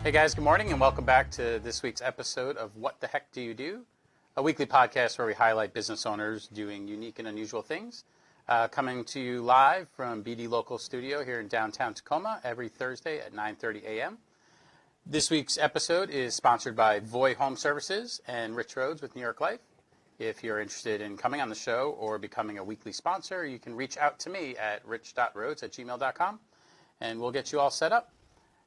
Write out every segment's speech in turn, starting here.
Hey guys, good morning and welcome back to this week's episode of What the Heck Do You Do? A weekly podcast where we highlight business owners doing unique and unusual things. Coming to you live from BDLocal studio here in downtown Tacoma every Thursday at 9:30 a.m. This week's episode is sponsored by Voy Home Services and Rich Rhodes with New York Life. If you're interested in coming on the show or becoming a weekly sponsor, you can reach out to me at rich.rhodes@gmail.com and we'll get you all set up.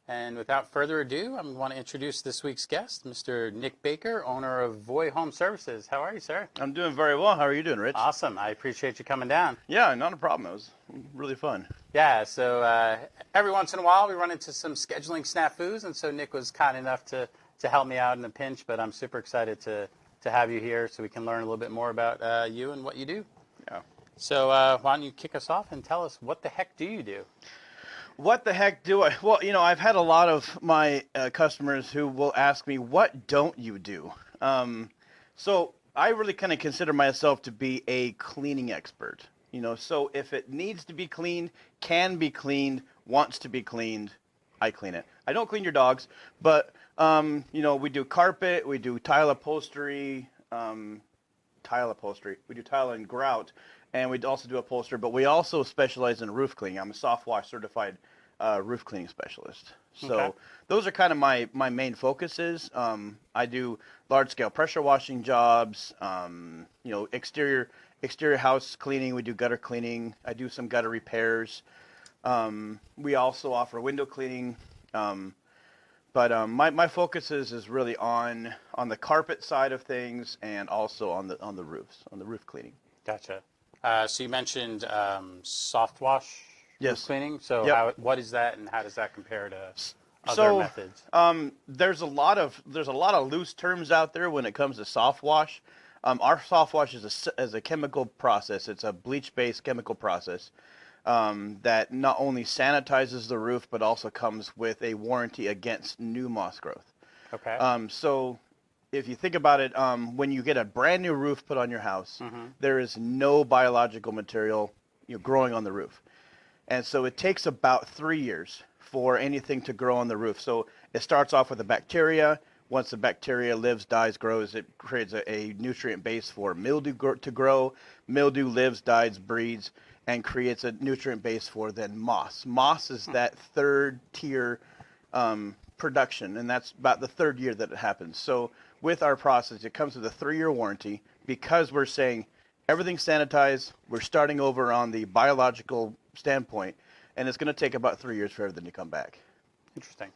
And without further ado, I want to introduce this week's guest, Mr. Nick Baker, owner of Voy Home Services. How are you, sir? I'm doing very well. How are you doing, Rich? Awesome. I appreciate you coming down. Yeah, not a problem. It was really fun. Yeah, so every once in a while we run into some scheduling snafus, and so Nick was kind enough to help me out in a pinch, but I'm super excited to have you here so we can learn a little bit more about you and what you do. Yeah. So why don't you kick us off and tell us what the heck do you do? What the heck do I? Well, I've had a lot of my customers who will ask me, what don't you do? So I really kind of consider myself to be a cleaning expert. So if it needs to be cleaned, can be cleaned, wants to be cleaned, I clean it. I don't clean your dogs, but, we do carpet, we do tile upholstery, we do tile and grout. And we also do upholstery, but we also specialize in roof cleaning. I'm a soft wash certified roof cleaning specialist. So those are kind of my main focuses. I do large scale pressure washing jobs, exterior house cleaning. We do gutter cleaning. I do some gutter repairs. We also offer window cleaning. But my focus is really on the carpet side of things and also on the roofs, on the roof cleaning. Gotcha. So you mentioned soft wash roof cleaning. So what is that, and how does that compare to other methods? There's a lot of loose terms out there when it comes to soft wash. Our soft wash is a chemical process. It's a bleach-based chemical process that not only sanitizes the roof but also comes with a warranty against new moss growth. Okay. So if you think about it, when you get a brand new roof put on your house, there is no biological material growing on the roof. And so it takes about 3 years for anything to grow on the roof. So it starts off with a bacteria. Once the bacteria lives, dies, grows, it creates a nutrient base for mildew to grow. Mildew lives, dies, breeds, and creates a nutrient base for then moss. Moss is that third tier production, and that's about the third year that it happens. So with our process, it comes with a 3-year warranty because we're saying everything's sanitized. We're starting over on the biological standpoint, and it's going to take about 3 years for everything to come back. Interesting.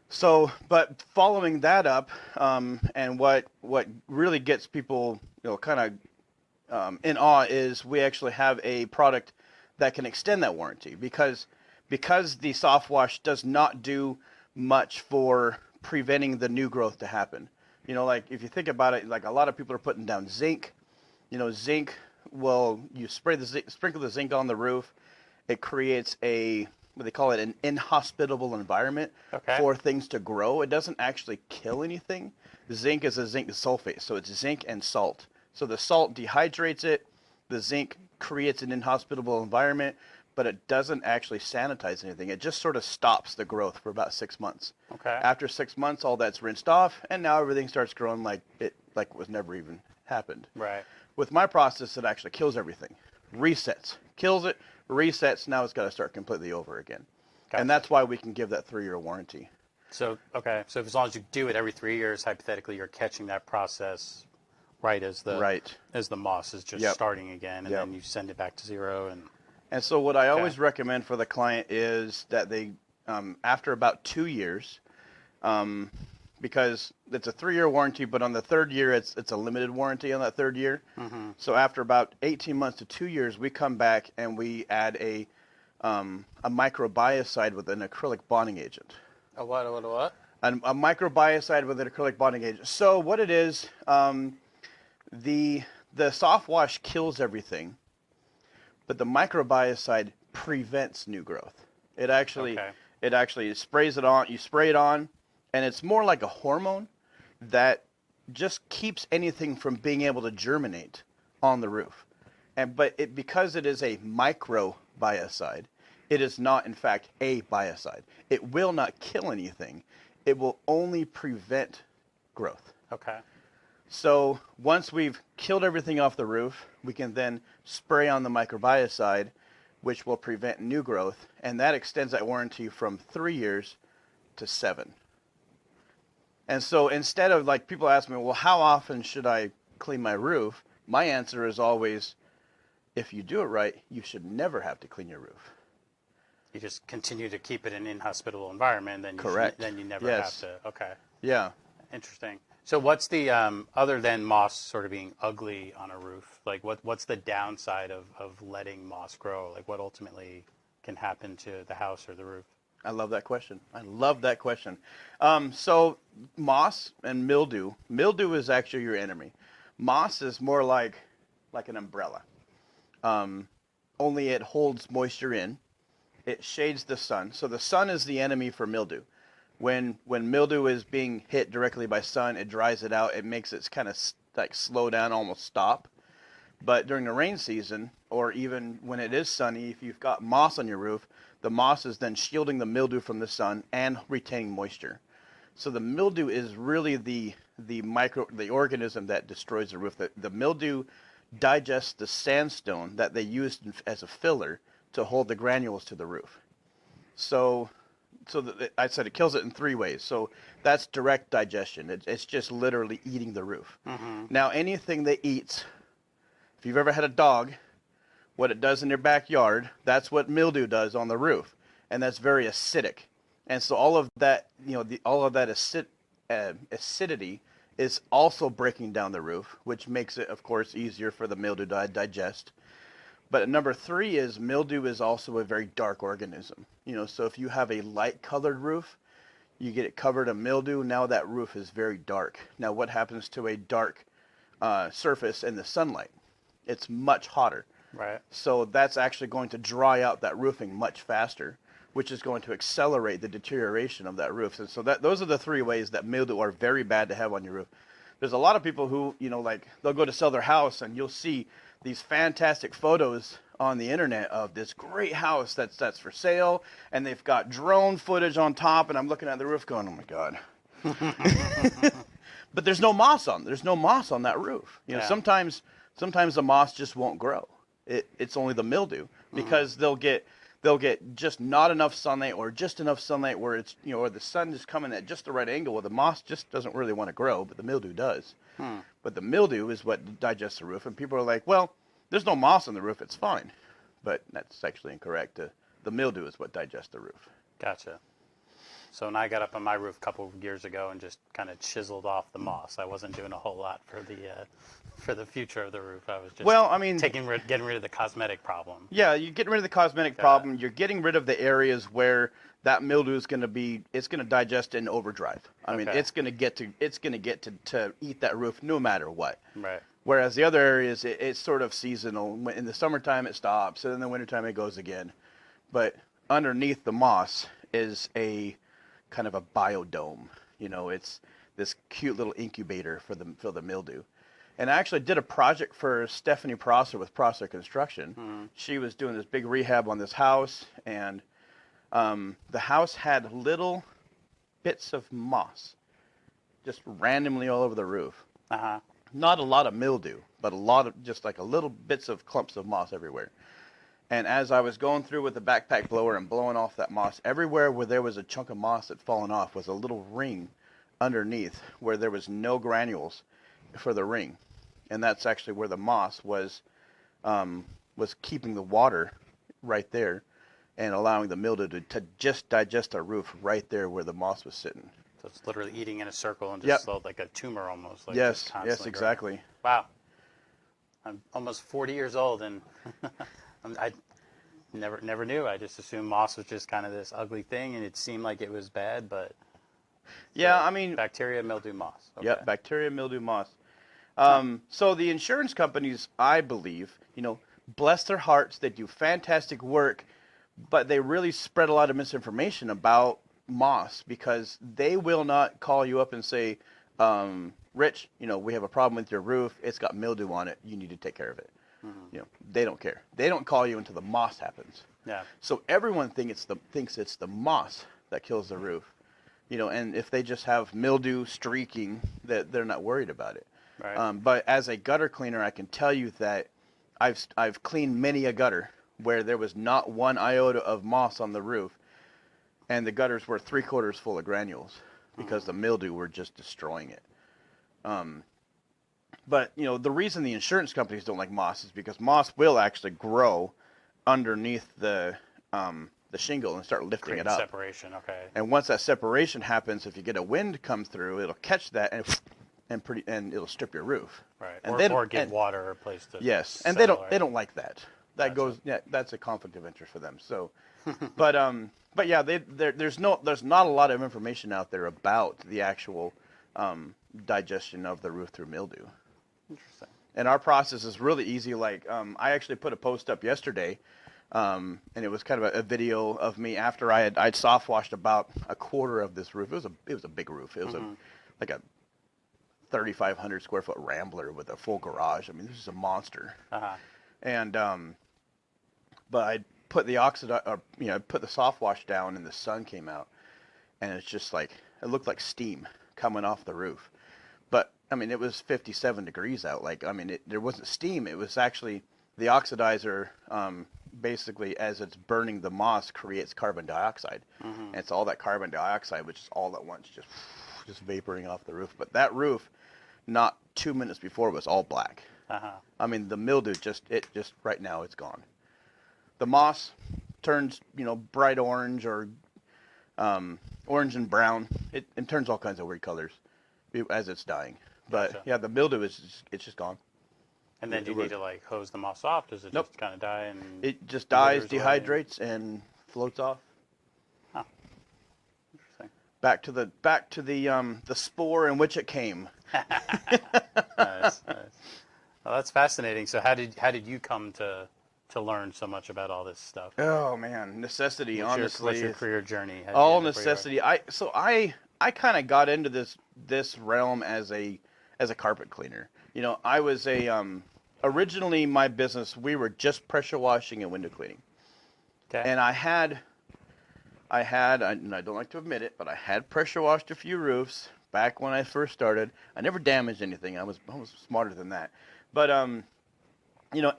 So, but following that up, and what really gets people, kind of in awe is we actually have a product that can extend that warranty because the soft wash does not do much for preventing the new growth to happen. Like if you think about it, like a lot of people are putting down zinc. Zinc, you sprinkle the zinc on the roof. It creates what they call it, an inhospitable environment for things to grow. It doesn't actually kill anything. Zinc is a zinc sulfate, so it's zinc and salt. So the salt dehydrates it. The zinc creates an inhospitable environment, but it doesn't actually sanitize anything. It just sort of stops the growth for about 6 months. Okay. After 6 months, all that's rinsed off, and now everything starts growing like it was never even happened. Right. With my process, it actually kills everything. Resets. Kills it, resets, now it's got to start completely over again. Gotcha. And that's why we can give that 3-year warranty. So as long as you do it every 3 years, hypothetically, you're catching that process right as the moss is just starting again, and then you send it back to zero. And so what I always recommend for the client is that they, after about 2 years, because it's a 3-year warranty, but on the 3rd year, it's a limited warranty on that 3rd year. Mm-hmm. So after about 18 months to 2 years, we come back and we add a microbiocide with an acrylic bonding agent. A what? A microbiocide with an acrylic bonding agent. So what it is, the soft wash kills everything, but the microbiocide prevents new growth. It actually sprays it on. You spray it on. And it's more like a hormone that just keeps anything from being able to germinate on the roof. But because it is a microbiocide, it is not, in fact, a biocide. It will not kill anything. it will only prevent growth. Okay. So once we've killed everything off the roof, we can then spray on the microbiocide, which will prevent new growth, and that extends that warranty from 3 years to 7. And so instead of, like, people ask me, well, how often should I clean my roof? My answer is always, if you do it right, you should never have to clean your roof. You just continue to keep it in an inhospitable environment, then Correct. Then you never Yes. have to. Okay. Yeah. Interesting. So what's the other than moss sort of being ugly on a roof? Like what's the downside of letting moss grow? Like what ultimately can happen to the house or the roof? I love that question. So moss and mildew. Mildew is actually your enemy. Moss is more like an umbrella. Only it holds moisture in. It shades the sun. So the sun is the enemy for mildew. When mildew is being hit directly by sun, it dries it out. It makes it kind of like slow down, almost stop. But during the rain season, or even when it is sunny, if you've got moss on your roof, the moss is then shielding the mildew from the sun and retaining moisture. So the mildew is really the organism that destroys the roof. The mildew digests the sandstone that they used as a filler to hold the granules to the roof. So I said it kills it in 3 ways. So that's direct digestion. It's just literally eating the roof. Mm-hmm. Now anything that eats, if you've ever had a dog, what it does in their backyard, that's what mildew does on the roof, and that's very acidic. And so all of that, acidity is also breaking down the roof, which makes it, of course, easier for the mildew to digest. But number 3 is mildew is also a very dark organism. So if you have a light-colored roof, you get it covered in mildew. Now that roof is very dark. Now what happens to a dark surface in the sunlight? It's much hotter. Right. So that's actually going to dry out that roofing much faster, which is going to accelerate the deterioration of that roof. And so those are the 3 ways that mildew are very bad to have on your roof. There's a lot of people who, they'll go to sell their house and you'll see these fantastic photos on the internet of this great house that's for sale, and they've got drone footage on top, and I'm looking at the roof going, oh my God. But there's no moss on that roof. Yeah. Sometimes the moss just won't grow. It's only the mildew, because they'll get just not enough sunlight, or just enough sunlight where it's, or the sun is coming at just the right angle where the moss just doesn't really want to grow, but the mildew does. But the mildew is what digests the roof, and people are like, well, there's no moss on the roof, it's fine. But that's actually incorrect. The mildew is what digests the roof. Gotcha. So when I got up on my roof a couple of years ago and just kind of chiseled off the moss, I wasn't doing a whole lot for the future of the roof. I was just getting rid of the cosmetic problem. Yeah, you're getting rid of the cosmetic problem. You're getting rid of the areas where that mildew is going to digest in overdrive. I mean, it's going to get to eat that roof no matter what. Right. Whereas the other areas, it's sort of seasonal. In the summertime, it stops, and in the wintertime, it goes again. But underneath the moss is a kind of a biodome. It's this cute little incubator for the mildew. And I actually did a project for Stephanie Prosser with Prosser Construction. She was doing this big rehab on this house, and the house had little bits of moss just randomly all over the roof. Uh-huh. Not a lot of mildew, but a lot of just like a little bits of clumps of moss everywhere. And as I was going through with the backpack blower and blowing off that moss, everywhere where there was a chunk of moss that had fallen off was a little ring underneath where there was no granules for the ring. And that's actually where the moss was keeping the water right there and allowing the mildew to just digest our roof right there where the moss was sitting. So it's literally eating in a circle and just like a tumor almost. Like Yes, exactly. Growing. Wow. I'm almost 40 years old, and I never knew. I just assumed moss was just kind of this ugly thing, and it seemed like it was bad, but... Yeah, I mean... Bacteria, mildew, moss. Okay. Yeah, bacteria, mildew, moss. So the insurance companies, I believe, bless their hearts, they do fantastic work, but they really spread a lot of misinformation about moss, because they will not call you up and say, Rich, we have a problem with your roof. It's got mildew on it. You need to take care of it. Mm-hmm. They don't care. They don't call you until the moss happens. Yeah. So everyone thinks it's the moss that kills the roof. and if they just have mildew streaking, that they're not worried about it. Right. But as a gutter cleaner, I can tell you that I've cleaned many a gutter where there was not one iota of moss on the roof, and the gutters were 3/4 full of granules because the mildew were just destroying it. But the reason the insurance companies don't like moss is because moss will actually grow underneath the shingle and start lifting Create it up. separation. Okay. And once that separation happens, if you get a wind come through, it'll catch that and it'll strip your roof. Right. And Or give water a place to. Yes, and settle, they don't like that. That Gotcha. that's a conflict of interest for them. So, but yeah, there's not a lot of information out there about the actual digestion of the roof through mildew. Interesting. And our process is really easy. Like I actually put a post up yesterday, and it was kind of a video of me after I'd soft washed about 1/4 of this roof. It was a big roof. It was like a 3,500 square foot Rambler with a full garage. I mean, this is a monster. Uh-huh. And but I put the I put the soft wash down, and the sun came out, and it's just like it looked like steam coming off the roof. But I mean, it was 57 degrees out. Like, I mean, there wasn't steam. It was actually the oxidizer. Basically, as it's burning the moss, creates carbon dioxide, and it's all that carbon dioxide, which is all at once just vaporing off the roof. But that roof, not 2 minutes before, was all black. Uh-huh. I mean, the mildew just right now it's gone. The moss turns bright orange or orange and brown. It turns all kinds of weird colors as it's dying. But Gotcha. yeah, the mildew it's just gone. And then do you need to like hose the moss off? Does it Nope. just kind of die and It just dies, withers away? dehydrates, and floats off. Oh. Interesting. Back to the spore in which it came. Nice. Well, that's fascinating. So how did you come to learn so much about all this stuff? Oh man, necessity. Honestly, What's your career journey? How'd you all end up where you are? necessity. I kind of got into this realm as a carpet cleaner. I was originally my business, we were just pressure washing and window cleaning. Okay. And and I don't like to admit it, but I had pressure washed a few roofs back when I first started. I never damaged anything. I was smarter than that. But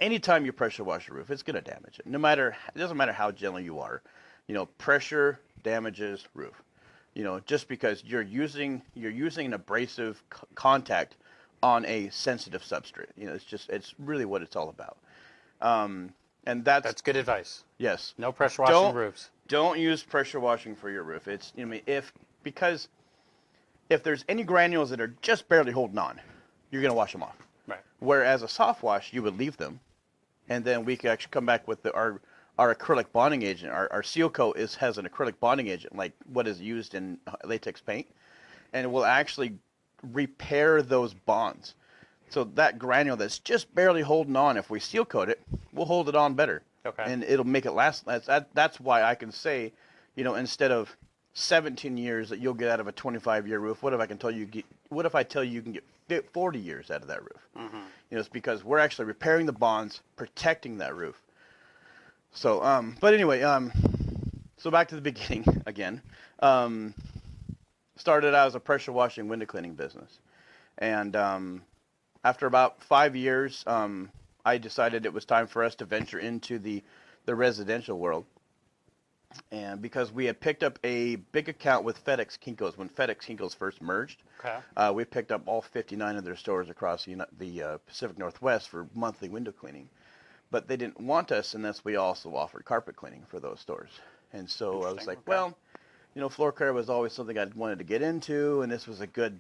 anytime you pressure wash a roof, it's going to damage it. It doesn't matter how gentle you are. Pressure damages roof. Just because you're using an abrasive contact on a sensitive substrate. It's really what it's all about. And that's good advice. yes. No pressure washing roofs. Don't use pressure washing for your roof. It's because if there's any granules that are just barely holding on, you're going to wash them off. Right. Whereas a soft wash, you would leave them, and then we could actually come back with our acrylic bonding agent. Our seal coat has an acrylic bonding agent, like what is used in latex paint, and it will actually repair those bonds. So that granule that's just barely holding on, if we seal coat it, we'll hold it on better. Okay. And it'll make it last. That's why I can say, instead of 17 years that you'll get out of a 25-year roof, what if I tell you you can get 40 years out of that roof? Mm-hmm. It's because we're actually repairing the bonds, protecting that roof. So, but anyway, so back to the beginning again. Started out as a pressure washing window cleaning business. And after about 5 years, I decided it was time for us to venture into the residential world. And because we had picked up a big account with FedEx Kinko's when FedEx Kinko's first merged, Okay. we picked up all 59 of their stores across the Pacific Northwest for monthly window cleaning. But they didn't want us unless we also offered carpet cleaning for those stores. And so I was Interesting, like, okay. well, floor care was always something I wanted to get into, and this was a good,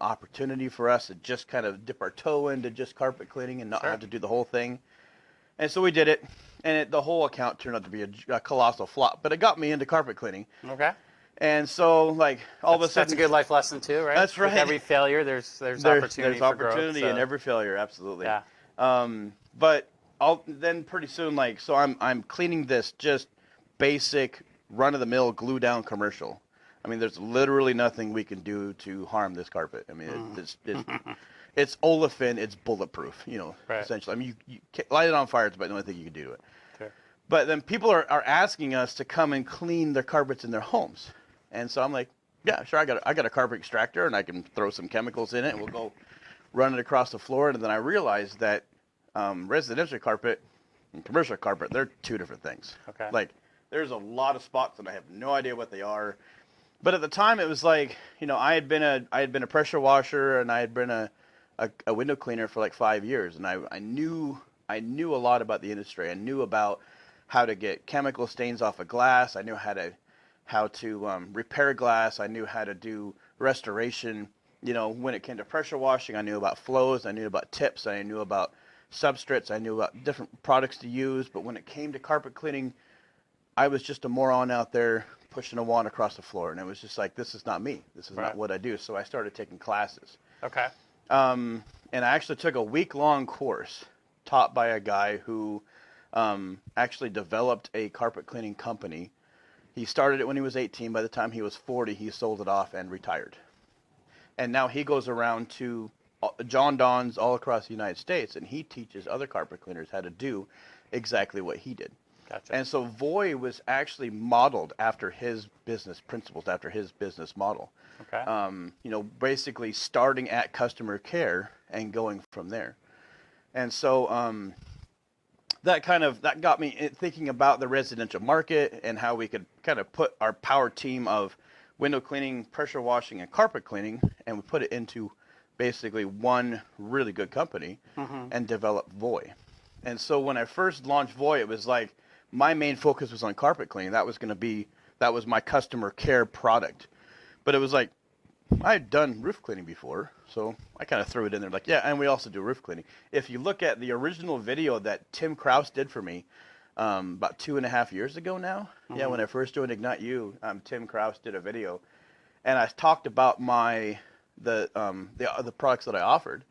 opportunity for us to just kind of dip our toe into just carpet cleaning and not Sure. have to do the whole thing. And so we did it, and the whole account turned out to be a colossal flop. But it got me into carpet cleaning. Okay. And so, like, all of a sudden... That's a good life lesson, too, right? That's right. With every failure, there's opportunity There's for opportunity growth, in every failure, absolutely. Yeah. But then pretty soon, like, so I'm cleaning this just basic run-of-the-mill glue-down commercial. I mean, there's literally nothing we can do to harm this carpet. I mean, it's olefin, it's bulletproof, Right. essentially. I mean, you can't light it on fire, it's about the only thing you can do to it. Sure. But then people are asking us to come and clean their carpets in their homes. And so I'm like, Yeah, sure. I got a carpet extractor, and I can throw some chemicals in it, and we'll go run it across the floor. And then I realized that residential carpet and commercial carpet, they're two different things. Okay. Like, there's a lot of spots that I have no idea what they are. But at the time, it was like, I had been a pressure washer, and I had been a window cleaner for like 5 years, and I knew a lot about the industry. I knew about how to get chemical stains off of glass. I knew how to repair glass. I knew how to do restoration. When it came to pressure washing, I knew about flows. I knew about tips. I knew about substrates. I knew about different products to use. But when it came to carpet cleaning, I was just a moron out there pushing a wand across the floor. And it was just like, this is not me. This is not what I do. So I started taking classes. Okay. And I actually took a week-long course taught by a guy who actually developed a carpet cleaning company. He started it when he was 18. By the time he was 40, he sold it off and retired. And now he goes around to John Don's all across the United States, and he teaches other carpet cleaners how to do exactly what he did. Gotcha. And so Voy was actually modeled after his business principles, after his business model. Okay. Basically starting at customer care and going from there. And so that got me thinking about the residential market and how we could kind of put our power team of window cleaning, pressure washing, and carpet cleaning, and we put it into basically one really good company and develop Voy. And so when I first launched Voy, it was like my main focus was on carpet cleaning. That was my customer care product. But it was like, I had done roof cleaning before, so I kind of threw it in there like, yeah, and we also do roof cleaning. If you look at the original video that Tim Kraus did for me about 2.5 years ago now, yeah, when I first joined Ignite You, Tim Kraus did a video, and I talked about the products that I offered,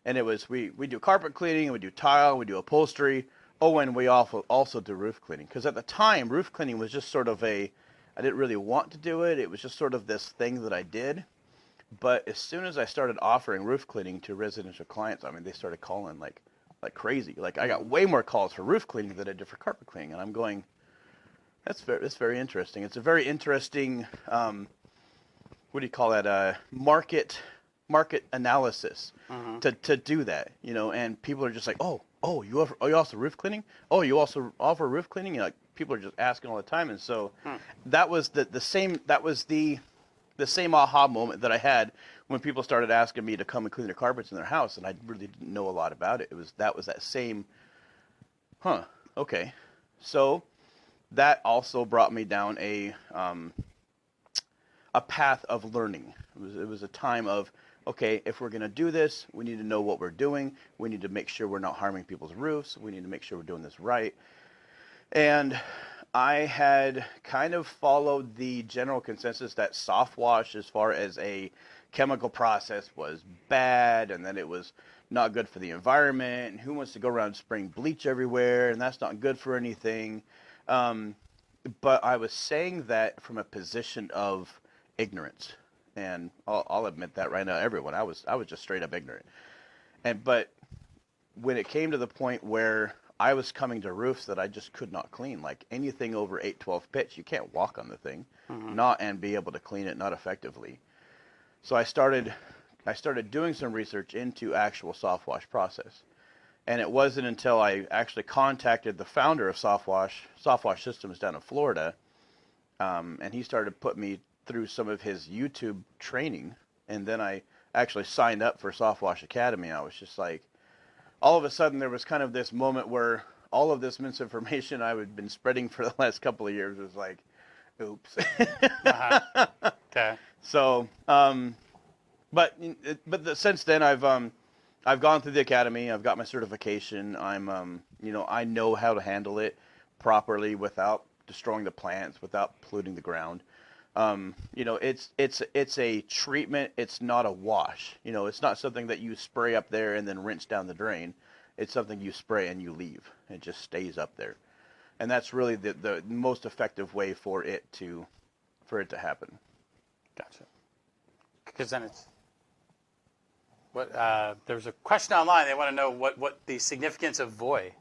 and it was we do carpet cleaning, we do tile, we do upholstery, and we also do roof cleaning. Because at the time, roof cleaning was just sort of I didn't really want to do it. It was just sort of this thing that I did. But as soon as I started offering roof cleaning to residential clients, they started calling like crazy. Like, I got way more calls for roof cleaning than I did for carpet cleaning, and I'm going, that's very interesting. It's a very interesting, what do you call that? Market analysis to do that, And people are just like, oh, you also roof cleaning? Oh, you also offer roof cleaning? People are just asking all the time, and so that was the same aha moment that I had when people started asking me to come and clean their carpets in their house, and I really didn't know a lot about it. That was that same, okay. So that also brought me down a path of learning. It was a time of, okay, if we're going to do this, we need to know what we're doing. We need to make sure we're not harming people's roofs. We need to make sure we're doing this right. And I had kind of followed the general consensus that soft wash, as far as a chemical process, was bad, and that it was not good for the environment, and who wants to go around spraying bleach everywhere, and that's not good for anything. But I was saying that from a position of ignorance, and I'll admit that right now, everyone. I was just straight up ignorant. But when it came to the point where I was coming to roofs that I just could not clean, like anything over 812 pitch, you can't walk on the thing, and be able to clean it, not effectively. So I started doing some research into actual soft wash process, and it wasn't until I actually contacted the founder of Soft Wash Systems down in Florida, and he started putting me through some of his YouTube training, and then I actually signed up for Soft Wash Academy. I was just like, all of a sudden there was kind of this moment where all of this misinformation I had been spreading for the last couple of years was like, oops. Okay. So, since then I've gone through the academy. I've got my certification. I know how to handle it properly without destroying the plants, without polluting the ground. It's a treatment. It's not a wash. It's not something that you spray up there and then rinse down the drain. It's something you spray and you leave. It just stays up there. And that's really the most effective way for it to happen. Gotcha. Because then it's there's a question online. They want to know what the significance of Voy.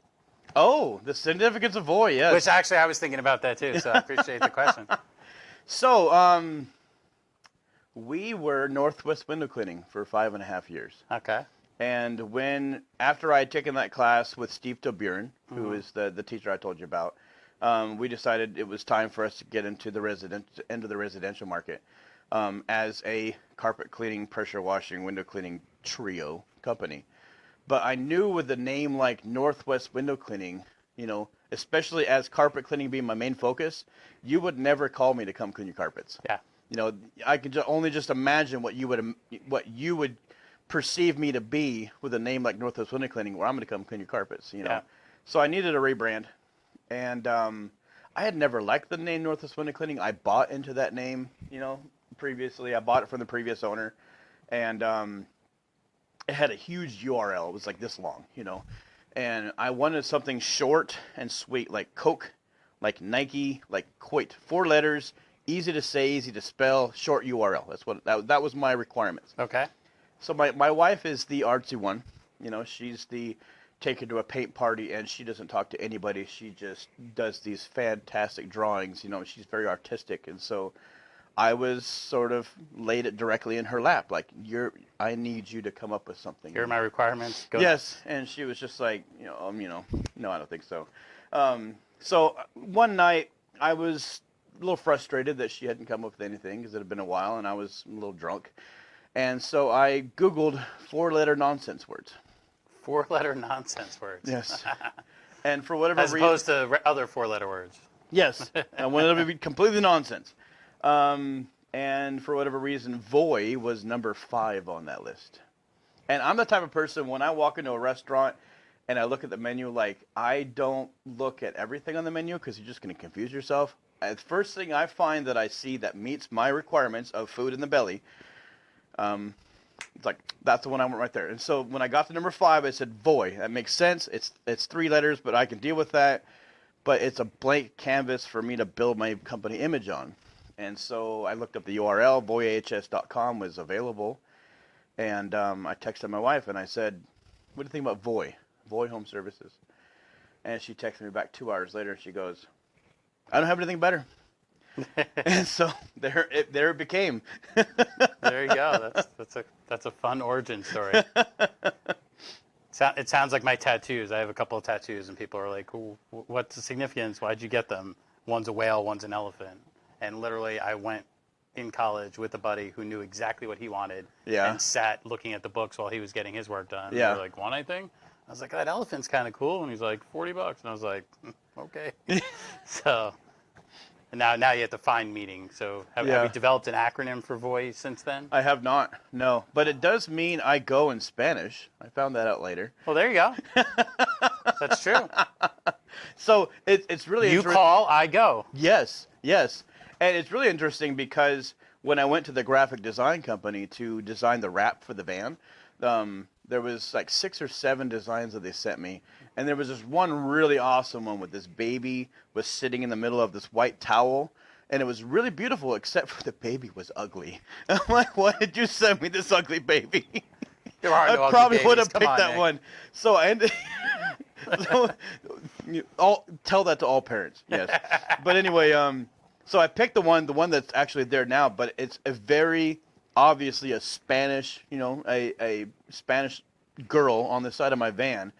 Oh, the significance of Voy, yes. Which actually I was thinking about that too, so I appreciate the question. So, We were Northwest Window Cleaning for 5.5 years. Okay. And after I had taken that class with Steve Toburin, who is the teacher I told you about, we decided it was time for us to get into the residential market as a carpet cleaning, pressure washing, window cleaning trio company. But I knew with a name like Northwest Window Cleaning, especially as carpet cleaning being my main focus, you would never call me to come clean your carpets. Yeah. I could only just imagine what you would perceive me to be with a name like Northwest Window Cleaning, where I'm going to come clean your carpets. Yeah. So I needed a rebrand, and I had never liked the name Northwest Window Cleaning. I bought into that name, previously. I bought it from the previous owner, and it had a huge URL. It was like this long, and I wanted something short and sweet, like Coke, like Nike, like Coit. 4 letters, easy to say, easy to spell, short URL. That was my requirements. Okay. So my wife is the artsy one. She's the take her to a paint party, and she doesn't talk to anybody. She just does these fantastic drawings. She's very artistic, and so I was sort of laid it directly in her lap, like, I need you to come up with something. Here are my requirements. Go. Yes, and she was just like, no, I don't think so. So one night I was a little frustrated that she hadn't come up with anything because it had been a while, and I was a little drunk. And so I Googled 4-letter nonsense words. 4-letter nonsense words. Yes. And for whatever reason. As opposed to other 4-letter words. Yes. I wanted it to be completely nonsense. And for whatever reason, Voy was number 5 on that list. And I'm the type of person, when I walk into a restaurant and I look at the menu, like, I don't look at everything on the menu because you're just going to confuse yourself. The first thing I find that I see that meets my requirements of food in the belly, it's like, that's the one I want right there. And so when I got to number 5, I said, Voy. That makes sense. It's 3 letters, but I can deal with that. But it's a blank canvas for me to build my company image on. And so I looked up the URL, voyhs.com was available. And I texted my wife and I said, what do you think about Voy Home Services? And she texted me back 2 hours later and she goes, I don't have anything better. And so there it became. There you go. That's a fun origin story. It sounds like my tattoos. I have a couple of tattoos, and people are like, "What's the significance? Why'd you get them? One's a whale, one's an elephant." And literally, I went in college with a buddy who knew exactly what he wanted, and sat looking at the books while he was getting his work done. Yeah. And we're like, "Want anything?" I was like, "That elephant's kind of cool," and he's like, $40, and I was like, "Okay." So. And now you have to find meaning. So have you developed an acronym for Voy since then? I have not, no. But it does mean I go in Spanish. I found that out later. Well, there you go. That's true. So it's really You call, I go. Yes. And it's really interesting because when I went to the graphic design company to design the wrap for the van, there was like 6 or 7 designs that they sent me. And there was this one really awesome one with this baby was sitting in the middle of this white towel. And it was really beautiful, except for the baby was ugly. I'm like, why did you send me this ugly baby? There are no I probably ugly would have babies. picked that Nick. one. So I ended... tell that to all parents, yes. But anyway, so I picked the one that's actually there now, but it's a very obviously a Spanish, a Spanish girl on the side of my van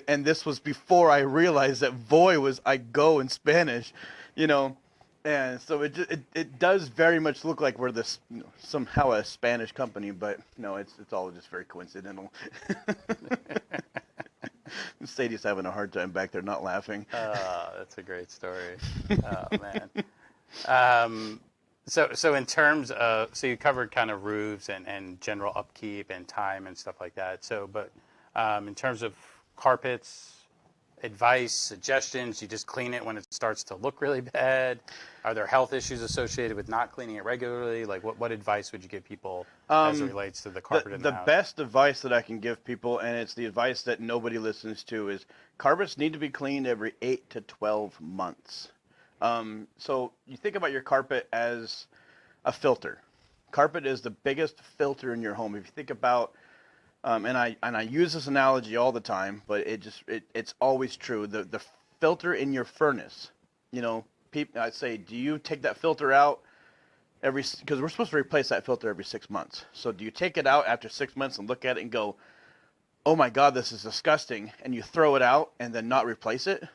and this was before I realized that Voy was I go in Spanish, and so it does very much look like we're this somehow a Spanish company, but no, it's all just very coincidental. Sadie's having a hard time back there, not laughing. That's a great story. Oh man. So in terms of, so you covered kind of roofs and general upkeep and time and stuff like that. So, but in terms of carpets, advice, suggestions, you just clean it when it starts to look really bad. Are there health issues associated with not cleaning it regularly? Like what advice would you give people as it relates to the carpet in the house? The best advice that I can give people, and it's the advice that nobody listens to, is carpets need to be cleaned every 8 to 12 months. So you think about your carpet as a filter. Carpet is the biggest filter in your home. If you think about, and I use this analogy all the time, but it's always true. The filter in your furnace, I'd say, do you take that filter out because we're supposed to replace that filter every 6 months. So do you take it out after 6 months and look at it and go, oh my God, this is disgusting, and you throw it out and then not replace it?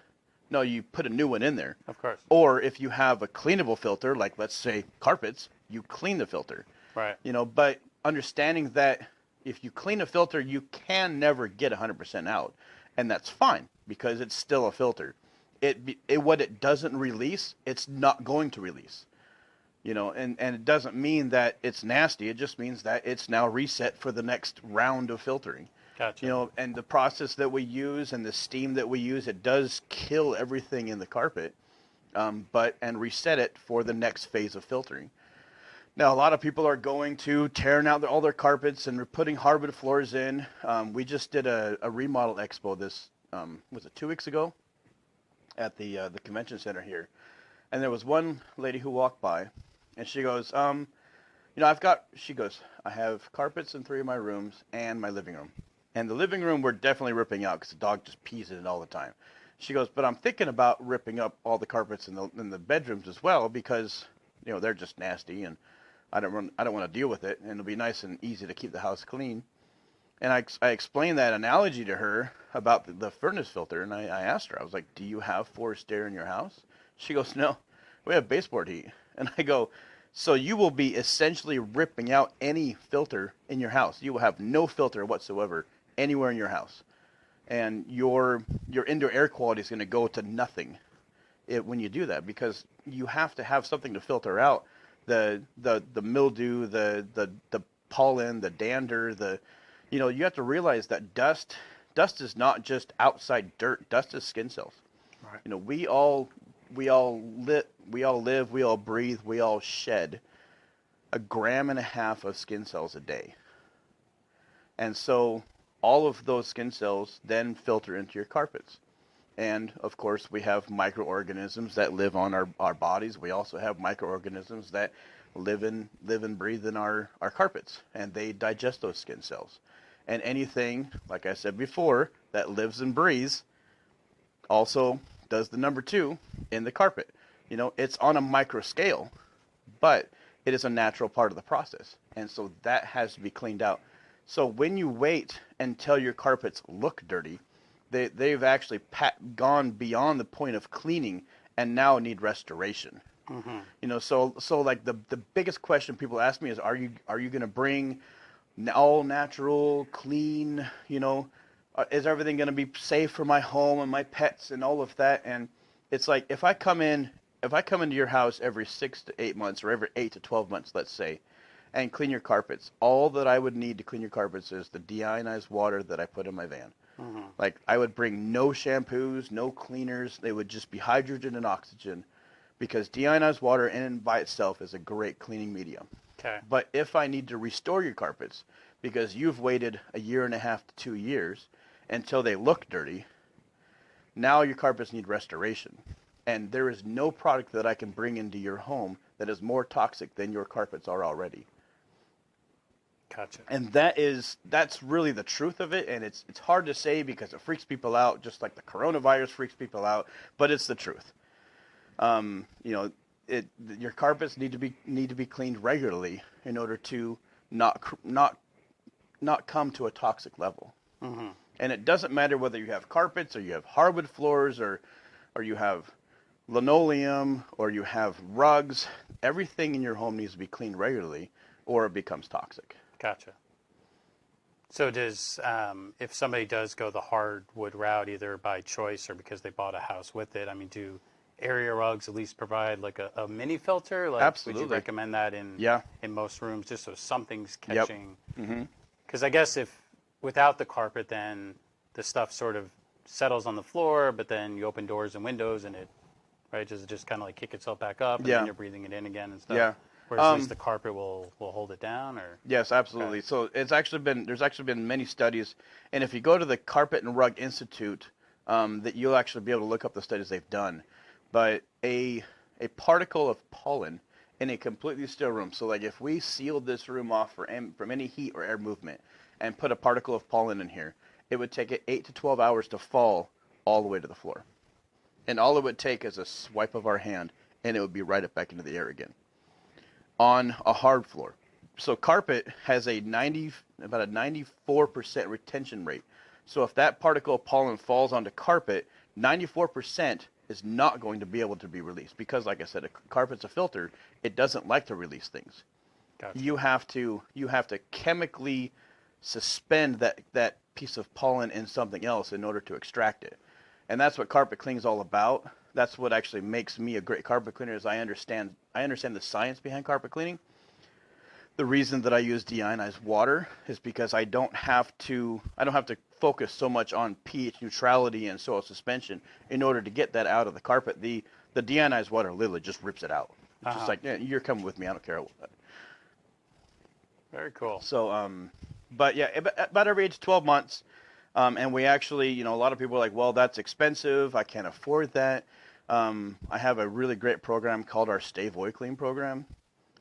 No, you put a new one in there. Of course. Or if you have a cleanable filter, like let's say carpets, you clean the filter. Right. But understanding that if you clean a filter, you can never get 100% out, and that's fine because it's still a filter. What it doesn't release, it's not going to release. And it doesn't mean that it's nasty. It just means that it's now reset for the next round of filtering. Gotcha. And the process that we use and the steam that we use, it does kill everything in the carpet, and reset it for the next phase of filtering. Now, a lot of people are going to tearing out all their carpets and putting hardwood floors in. We just did a remodel expo was it 2 weeks ago at the convention center here. And there was one lady who walked by, and she goes, I have carpets in 3 of my rooms and my living room. And the living room we're definitely ripping out because the dog just pees in it all the time. She goes, but I'm thinking about ripping up all the carpets in the bedrooms as well because, they're just nasty and I don't want to deal with it, and it'll be nice and easy to keep the house clean. And I explained that analogy to her about the furnace filter, and I asked her, I was like, do you have forced air in your house? She goes, no, we have baseboard heat. And I go, so you will be essentially ripping out any filter in your house. You will have no filter whatsoever anywhere in your house. And your indoor air quality is going to go to nothing when you do that, because you have to have something to filter out the mildew, the pollen, the dander, you have to realize that dust is not just outside dirt. Dust is skin cells. Right. We all live, we all breathe, we all shed 1.5 grams of skin cells a day. And so all of those skin cells then filter into your carpets. And of course, we have microorganisms that live on our bodies. We also have microorganisms that live and breathe in our carpets, and they digest those skin cells. And anything, like I said before, that lives and breathes also does the number 2 in the carpet. It's on a micro scale, but it is a natural part of the process. And so that has to be cleaned out. So when you wait until your carpets look dirty, they've actually gone beyond the point of cleaning and now need restoration. Mm-hmm. So like the biggest question people ask me is, are you going to bring all natural, clean, is everything going to be safe for my home and my pets and all of that? And it's like, if I come into your house every 6 to 8 months, or every 8 to 12 months, let's say, and clean your carpets, all that I would need to clean your carpets is the deionized water that I put in my van. Mm-hmm. Like, I would bring no shampoos, no cleaners. They would just be hydrogen and oxygen, because deionized water in and by itself is a great cleaning medium. Okay. But if I need to restore your carpets because you've waited 1.5 to 2 years until they look dirty, now your carpets need restoration. And there is no product that I can bring into your home that is more toxic than your carpets are already. Gotcha. And that's really the truth of it, and it's hard to say because it freaks people out, just like the coronavirus freaks people out, but it's the truth. Your carpets need to be cleaned regularly in order to not come to a toxic level. Mm-hmm. And it doesn't matter whether you have carpets or you have hardwood floors or you have linoleum or you have rugs. Everything in your home needs to be cleaned regularly, or it becomes toxic. Gotcha. So does, if somebody does go the hardwood route, either by choice or because they bought a house with it, do area rugs at least provide like a mini filter? Like, absolutely. Would you recommend that in most rooms, just so something's catching? Because mm-hmm. I guess if without the carpet, then the stuff sort of settles on the floor, but then you open doors and windows and does it just kind of like kick itself back up and then you're breathing it in again and stuff? Yeah. Whereas at least the carpet will hold it down, or? Yes, absolutely. Okay. So there's actually been many studies, and if you go to the Carpet and Rug Institute, that you'll actually be able to look up the studies they've done. But a particle of pollen in a completely still room. So like if we sealed this room off from any heat or air movement and put a particle of pollen in here, it would take it 8 to 12 hours to fall all the way to the floor. And all it would take is a swipe of our hand, and it would be right up back into the air again. on a hard floor. So carpet has about a 94% retention rate. So if that particle of pollen falls onto carpet, 94% is not going to be able to be released because, like I said, carpet's a filter. It doesn't like to release things. Gotcha. You have to chemically suspend that piece of pollen in something else in order to extract it. And that's what carpet cleaning is all about. That's what actually makes me a great carpet cleaner is I understand the science behind carpet cleaning. The reason that I use deionized water is because I don't have to focus so much on pH neutrality and soil suspension in order to get that out of the carpet. The deionized water literally just rips it out. It's just like, yeah, you're coming with me. I don't care. Very cool. So, but yeah, about every age 12 months. And we actually, a lot of people are like, well, that's expensive. I can't afford that. I have a really great program called our Stay Voy Clean program.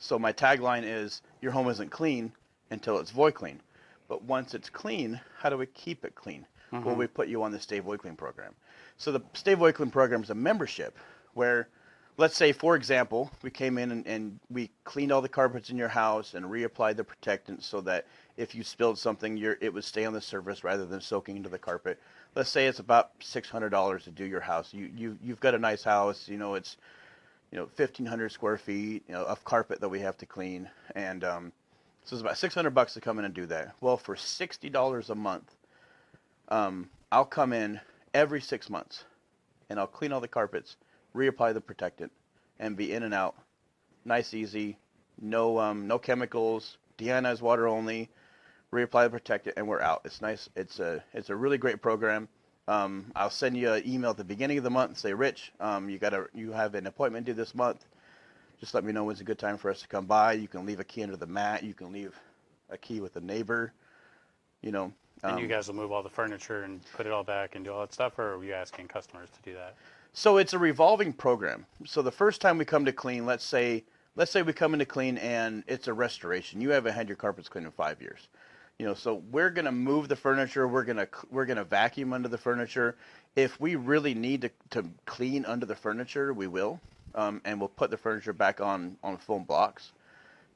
So my tagline is, your home isn't clean until it's Voy Clean. But once it's clean, how do we keep it clean? Mm-hmm. Well, we put you on the Stay Voy Clean program. So the Stay Voy Clean program is a membership where, let's say, for example, we came in and we cleaned all the carpets in your house and reapplied the protectant so that if you spilled something, it would stay on the surface rather than soaking into the carpet. Let's say it's about $600 to do your house. You've got a nice house. It's 1,500 square feet of carpet that we have to clean, and so it's about $600 to come in and do that. Well, for $60 a month, I'll come in every 6 months, and I'll clean all the carpets, reapply the protectant, and be in and out, nice, easy, no chemicals, deionized water only. Reapply the protectant, and we're out. It's nice. It's a really great program. I'll send you an email at the beginning of the month and say, Rich, you have an appointment due this month. Just let me know when's a good time for us to come by. You can leave a key under the mat. You can leave a key with a neighbor. And you guys will move all the furniture and put it all back and do all that stuff, or are you asking customers to do that? So it's a revolving program. So the first time we come to clean, let's say we come in to clean and it's a restoration. You haven't had your carpets cleaned in 5 years. So we're gonna move the furniture. We're gonna vacuum under the furniture. If we really need to clean under the furniture, we will, and we'll put the furniture back on foam blocks.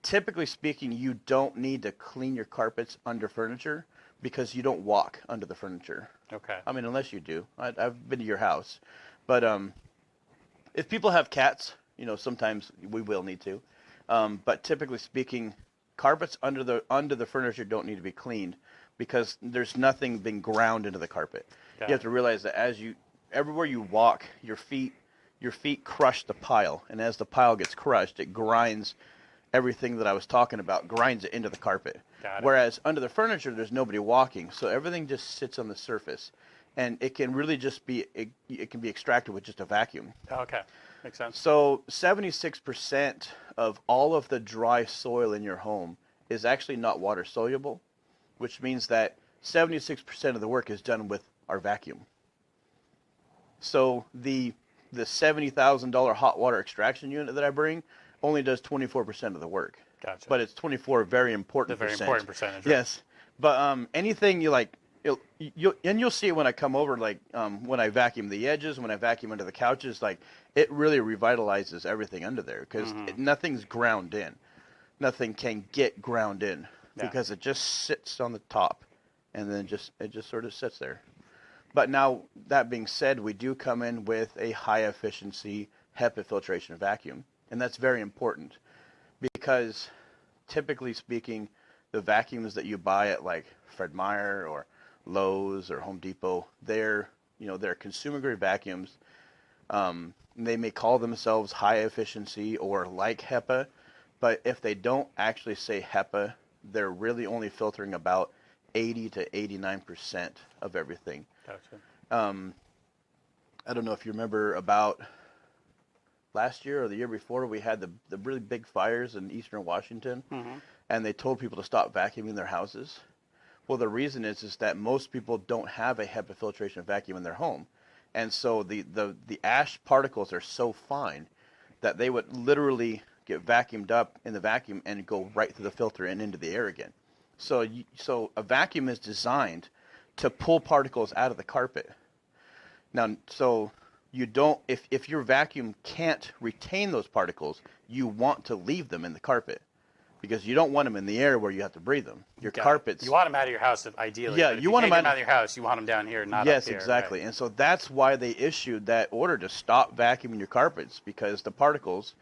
Typically speaking, you don't need to clean your carpets under furniture because you don't walk under the furniture. Okay. I mean, unless you do. I've been to your house, but if people have cats, sometimes we will need to. But typically speaking, carpets under the furniture don't need to be cleaned because there's nothing being ground into the carpet. You have to realize that everywhere you walk, your feet crush the pile, and as the pile gets crushed, it grinds everything that I was talking about, grinds it into the carpet. Whereas under the furniture, there's nobody walking, so everything just sits on the surface, and it can really just be it can be extracted with just a vacuum. Okay. Makes sense. So 76% of all of the dry soil in your home is actually not water soluble, which means that 76% of the work is done with our vacuum. So the $70,000 hot water extraction unit that I bring only does 24% of the work. Gotcha. But it's 24 very important percent. The very important percentage. Right? Yes. But anything you like, you'll see it when I come over, like when I vacuum the edges, when I vacuum under the couches, like it really revitalizes everything under there because nothing's ground in. Nothing can get ground in because it just sits on the top and then it just sort of sits there. But now, that being said, we do come in with a high efficiency HEPA filtration vacuum, and that's very important because typically speaking, the vacuums that you buy at like Fred Meyer or Lowe's or Home Depot, they're consumer grade vacuums. They may call themselves high efficiency or like HEPA, but if they don't actually say HEPA, they're really only filtering about 80 to 89% of everything. Gotcha. I don't know if you remember about last year or the year before, we had the really big fires in eastern Washington, and they told people to stop vacuuming their houses. Well, the reason is that most people don't have a HEPA filtration vacuum in their home. And so the ash particles are so fine that they would literally get vacuumed up in the vacuum and go right through the filter and into the air again. So a vacuum is designed to pull particles out of the carpet. Now, so you don't, if your vacuum can't retain those particles, you want to leave them in the carpet because you don't want them in the air where you have to breathe them. Your carpets. You want them out of your house, ideally. Yeah, but if you want can't them get them out of your house. You want them down here, not yes, up here. exactly. Right. And so that's why they issued that order to stop vacuuming your carpets because the particles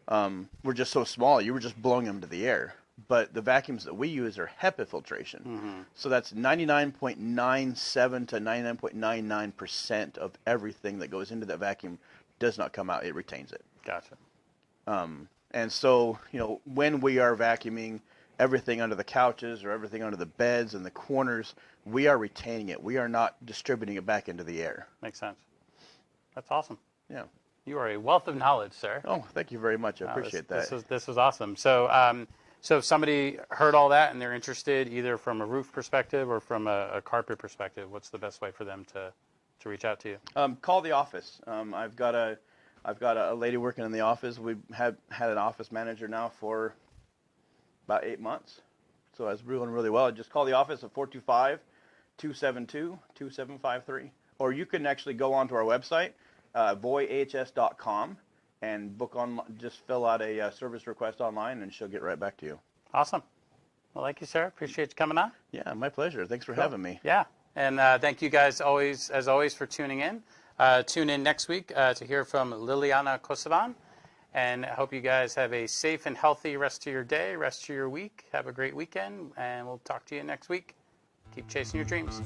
were just so small. You were just blowing them to the air. But the vacuums that we use are HEPA filtration. So that's 99.97 to 99.99% of everything that goes into that vacuum does not come out. It retains it. Gotcha. And so, when we are vacuuming everything under the couches or everything under the beds and the corners, we are retaining it. We are not distributing it back into the air. Makes sense. That's awesome. Yeah. You are a wealth of knowledge, sir. Oh, thank you very much. I appreciate that. This was awesome. So, so if somebody heard all that and they're interested, either from a roof perspective or from a carpet perspective, what's the best way for them to reach out to you? Call the office. I've got a lady working in the office. We've had an office manager now for about 8 months. So it's doing really well. Just call the office at 425-272-2753. Or you can actually go onto our website, voyhs.com, and book on. Just fill out a service request online, and she'll get right back to you. Awesome. Well, thank you, sir. Appreciate you coming on. Yeah, my pleasure. Thanks for having me. Yeah. And thank you guys as always for tuning in. Tune in next week to hear from Liliana Kosovan. And I hope you guys have a safe and healthy rest of your day, rest of your week. Have a great weekend, and we'll talk to you next week. Keep chasing your dreams.